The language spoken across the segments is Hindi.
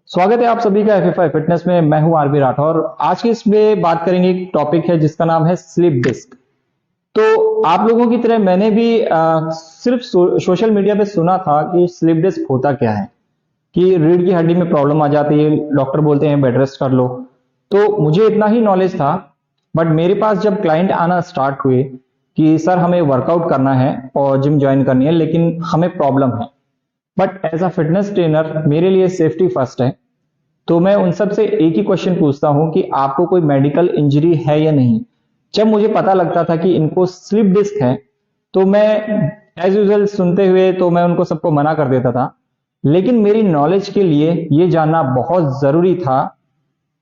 स्वागत है आप सभी का FFI फिटनेस में। मैं हूं आरबी राठौर। आज की इसमें बात करेंगे, एक टॉपिक है जिसका नाम है स्लिप डिस्क। तो आप लोगों की तरह मैंने भी सिर्फ सोशल मीडिया पे सुना था कि स्लिप डिस्क होता क्या है, कि रीढ़ की हड्डी में प्रॉब्लम आ जाती है, डॉक्टर बोलते हैं बेड रेस्ट कर लो। तो मुझे इतना ही नॉलेज था। बट मेरे पास जब क्लाइंट आना स्टार्ट हुए कि सर हमें वर्कआउट करना है और जिम ज्वाइन करनी है, लेकिन हमें प्रॉब्लम है, but as a fitness trainer मेरे लिए सेफ्टी फर्स्ट है। तो मैं उन सब से एक ही क्वेश्चन पूछता हूं कि आपको कोई मेडिकल इंजरी है या नहीं। जब मुझे पता लगता था कि इनको स्लिप डिस्क है, तो मैं एज यूजुअल सुनते हुए तो मैं उनको सबको मना कर देता था। लेकिन मेरी नॉलेज के लिए ये जानना बहुत जरूरी था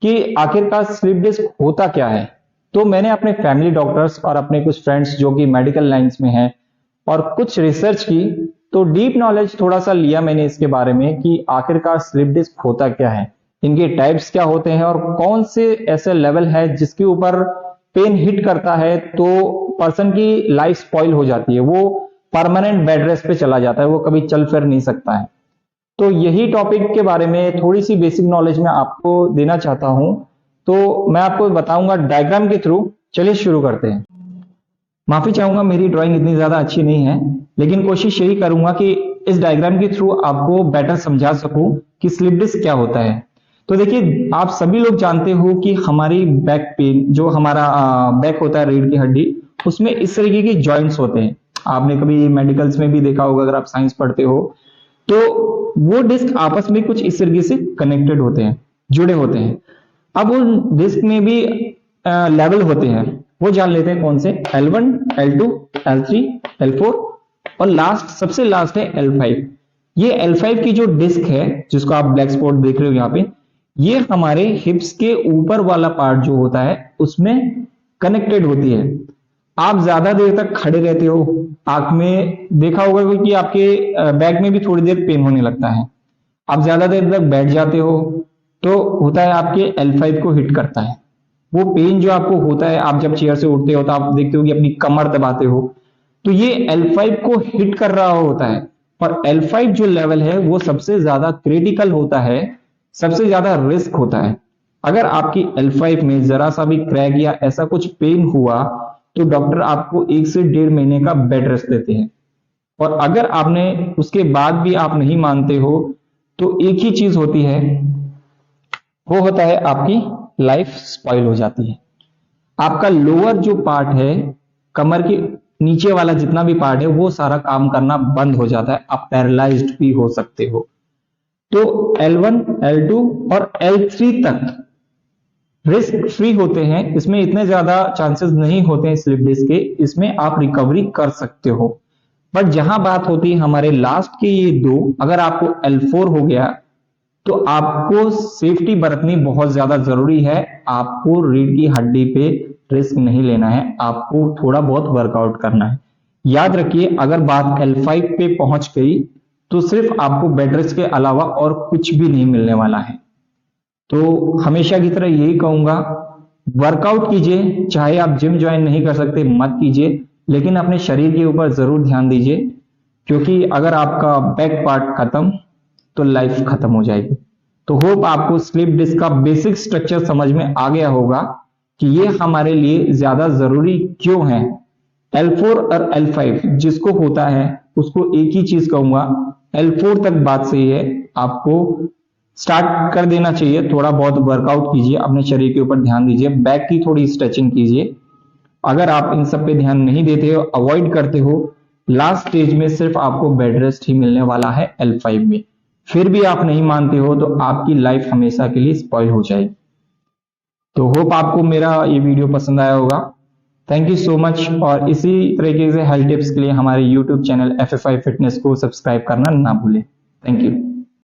कि आखिरकार स्लिप डिस्क होता क्या है। तो मैंने अपने फैमिली डॉक्टर्स और अपने कुछ फ्रेंड्स जो कि मेडिकल लाइंस में हैं और कुछ रिसर्च की, तो डीप नॉलेज थोड़ा सा लिया मैंने इसके बारे में कि आखिरकार स्लिप डिस्क होता क्या है, इनके टाइप्स क्या होते हैं और कौन से ऐसे लेवल है जिसके ऊपर पेन हिट करता है तो पर्सन की लाइफ स्पॉइल हो जाती है, वो परमानेंट बेड रेस्ट पे चला जाता है, वो कभी चल फिर नहीं सकता है। तो यही टॉपिक के बारे में थोड़ी सी बेसिक नॉलेज मैं आपको देना चाहता हूं। तो मैं आपको बताऊंगा डायग्राम के थ्रू। चलिए शुरू करते हैं। माफी चाहूंगा, मेरी ड्राइंग इतनी ज्यादा अच्छी नहीं है, लेकिन कोशिश यही करूंगा कि इस डायग्राम के थ्रू आपको बेटर समझा सकूं कि स्लिप डिस्क क्या होता है। तो देखिए, आप सभी लोग जानते हो कि हमारी बैक पेन, जो हमारा बैक होता है, रीढ़ की हड्डी, उसमें इस तरीके के जॉइंट्स होते हैं। आपने कभी मेडिकल्स में भी देखा होगा, अगर आप साइंस पढ़ते हो तो वो डिस्क आपस में कुछ इस तरीके से कनेक्टेड होते हैं, जुड़े होते हैं। अब उन डिस्क में भी लेवल होते हैं, वो जान लेते हैं कौन से। L1, L2, L3, L4 और सबसे लास्ट है L5। ये L5 की जो डिस्क है, जिसको आप ब्लैक स्पॉट देख रहे हो यहाँ पे, ये हमारे हिप्स के ऊपर वाला पार्ट जो होता है उसमें कनेक्टेड होती है। आप ज्यादा देर तक खड़े रहते हो, आंख में देखा होगा कि आपके बैक में भी थोड़ी देर पेन होने लगता है। आप ज्यादा देर तक बैठ जाते हो तो होता है आपके L5 को हिट करता है। वो पेन जो आपको होता है, आप जब चेयर से उठते हो तो आप देखते हो कि अपनी कमर दबाते हो, तो ये L5 को हिट कर रहा होता है। और L5 जो लेवल है वो सबसे ज्यादा क्रिटिकल होता है, सबसे ज्यादा रिस्क होता है। अगर आपकी L5 में जरा सा भी क्रैक या ऐसा कुछ पेन हुआ तो डॉक्टर आपको 1 से 1.5 महीने का बेड रेस्ट देते हैं। और अगर आपने उसके बाद भी आप नहीं मानते हो तो एक ही चीज होती है, वो होता है आपकी लाइफ स्पॉइल हो जाती है। आपका लोअर जो पार्ट है, कमर के नीचे वाला जितना भी पार्ट है, वो सारा काम करना बंद हो जाता है, आप पैरालाइज्ड भी हो सकते हो। तो L1, L2 और L3 तक रिस्क फ्री होते हैं, इसमें इतने ज्यादा चांसेस नहीं होते हैं स्लिप डिस्क के, इसमें आप रिकवरी कर सकते हो। बट जहां बात होती है हमारे लास्ट के ये दो, अगर आपको L4 हो गया तो आपको सेफ्टी बरतनी बहुत ज्यादा जरूरी है। आपको रीढ़ की हड्डी पे रिस्क नहीं लेना है, आपको थोड़ा बहुत वर्कआउट करना है। याद रखिए, अगर बात L5 पे पहुंच गई तो सिर्फ आपको बेड रेस्ट के अलावा और कुछ भी नहीं मिलने वाला है। तो हमेशा की तरह यही कहूंगा, वर्कआउट कीजिए, चाहे आप जिम ज्वाइन नहीं कर सकते मत कीजिए, लेकिन अपने शरीर के ऊपर जरूर ध्यान दीजिए, क्योंकि अगर आपका बैक पार्ट खत्म तो लाइफ खत्म हो जाएगी। तो होप आपको स्लिप डिस्क का बेसिक स्ट्रक्चर समझ में आ गया होगा कि ये हमारे लिए ज्यादा जरूरी क्यों है। L4 और L5 जिसको होता है उसको एक ही चीज कहूंगा, L4 तक बात सही है, आपको स्टार्ट कर देना चाहिए। थोड़ा बहुत वर्कआउट कीजिए, अपने शरीर के ऊपर ध्यान दीजिए, बैक की थोड़ी स्ट्रेचिंग कीजिए। अगर आप इन सब पे ध्यान नहीं देते हो, अवॉइड करते हो, लास्ट स्टेज में सिर्फ आपको बेड रेस्ट ही मिलने वाला है L5 में। फिर भी आप नहीं मानते हो तो आपकी लाइफ हमेशा के लिए स्पॉइल हो जाएगी। तो होप आपको मेरा ये वीडियो पसंद आया होगा। Thank you so much. और इसी तरीके से हेल्थ टिप्स के लिए हमारे YouTube चैनल FFI फिटनेस को सब्सक्राइब करना ना भूलें। Thank you.